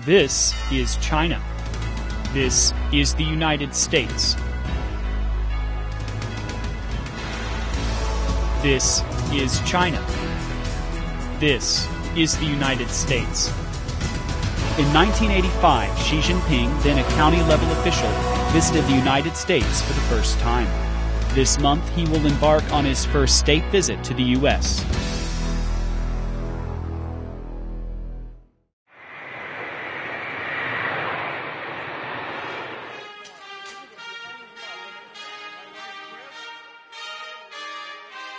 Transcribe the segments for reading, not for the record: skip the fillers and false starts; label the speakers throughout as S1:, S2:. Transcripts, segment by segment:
S1: This is China. This is the United States. This is China. This is the United States. In 1985, Xi Jinping, then a county-level official, visited the United States for the first time. This month, he will embark on his first state visit to the U.S.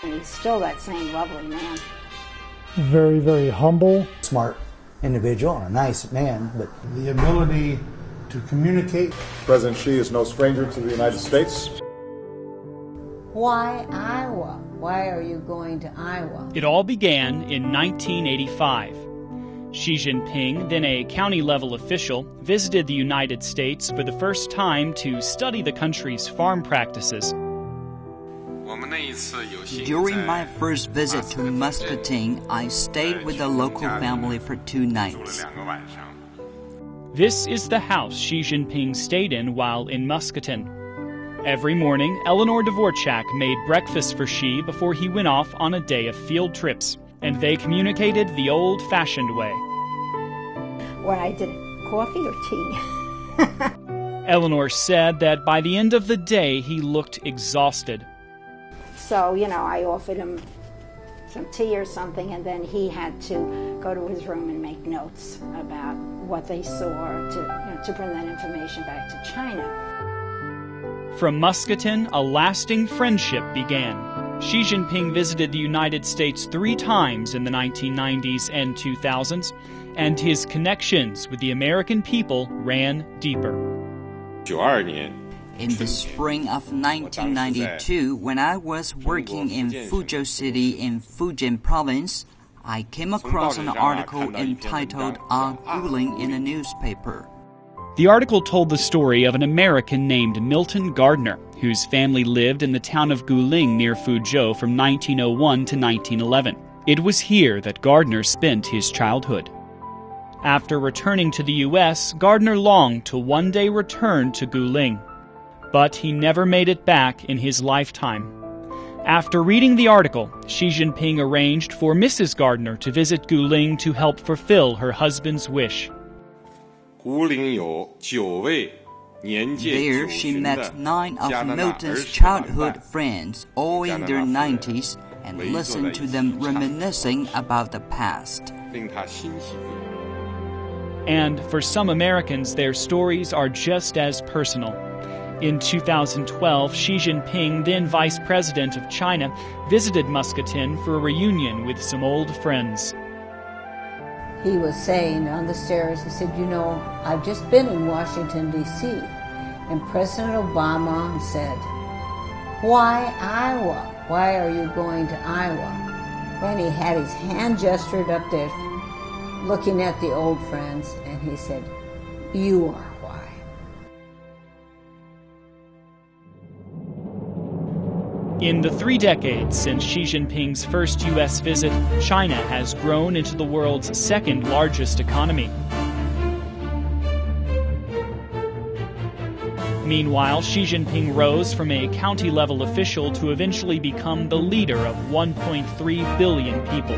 S2: And he's still that same lovely man.
S3: Very, very humble.
S4: Smart individual and a nice man, but
S5: the ability to communicate.
S6: President Xi is no stranger to the United States.
S7: Why Iowa? Why are you going to Iowa?
S1: It all began in 1985. Xi Jinping, then a county-level official, visited the United States for the first time to study the country's farm practices.
S8: During my first visit to Muscatine, I stayed with a local family for 2 nights.
S1: This is the house Xi Jinping stayed in while in Muscatine. Every morning, Eleanor Dvorak made breakfast for Xi before he went off on a day of field trips, and they communicated the old-fashioned way.
S2: What I did, coffee or tea?
S1: Eleanor said that by the end of the day, he looked exhausted.
S2: So, I offered him some tea or something, and then he had to go to his room and make notes about what they saw to bring that information back to China.
S1: From Muscatine, a lasting friendship began. Xi Jinping visited the United States 3 times in the 1990s and 2000s, and his connections with the American people ran deeper.
S8: In the spring of 1992, when I was working in Fuzhou City in Fujian Province, I came across an article entitled "Ah Guling" in a newspaper.
S1: The article told the story of an American named Milton Gardner, whose family lived in the town of Guling near Fuzhou from 1901 to 1911. It was here that Gardner spent his childhood. After returning to the U.S., Gardner longed to one day return to Guling. But he never made it back in his lifetime. After reading the article, Xi Jinping arranged for Mrs. Gardner to visit Guling to help fulfill her husband's wish.
S8: There she met 9 of Milton's childhood friends, all in their 90s, and listened to them reminiscing about the past.
S1: And for some Americans, their stories are just as personal. In 2012, Xi Jinping, then Vice President of China, visited Muscatine for a reunion with some old friends.
S7: He was saying on the stairs, he said, I've just been in Washington, D.C., and President Obama said, why Iowa? Why are you going to Iowa? When he had his hand gestured up there, looking at the old friends, and he said, you are why.
S1: In the 3 decades since Xi Jinping's first U.S. visit, China has grown into the world's 2nd largest economy. Meanwhile, Xi Jinping rose from a county-level official to eventually become the leader of 1.3 billion people.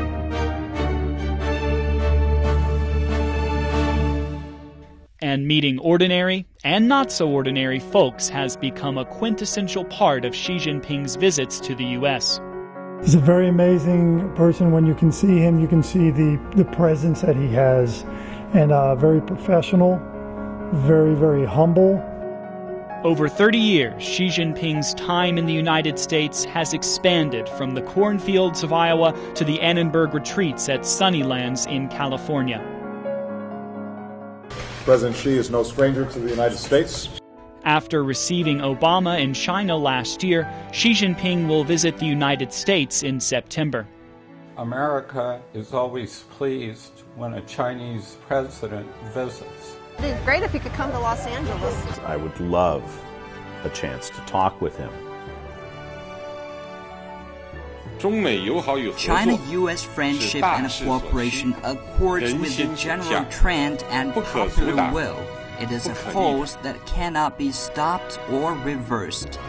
S1: And meeting ordinary and not-so-ordinary folks has become a quintessential part of Xi Jinping's visits to the U.S.
S3: He's a very amazing person. When you can see him, you can see the presence that he has, and very professional, very, very humble.
S1: Over 30 years, Xi Jinping's time in the United States has expanded from the cornfields of Iowa to the Annenberg retreats at Sunnylands in California.
S6: President Xi is no stranger to the United States.
S1: After receiving Obama in China last year, Xi Jinping will visit the United States in September.
S9: America is always pleased when a Chinese president visits.
S10: It'd be great if he could come to Los Angeles.
S11: I would love a chance to talk with him.
S8: China-U.S. friendship and cooperation accords with the general trend and popular will. It is a force that cannot be stopped or reversed.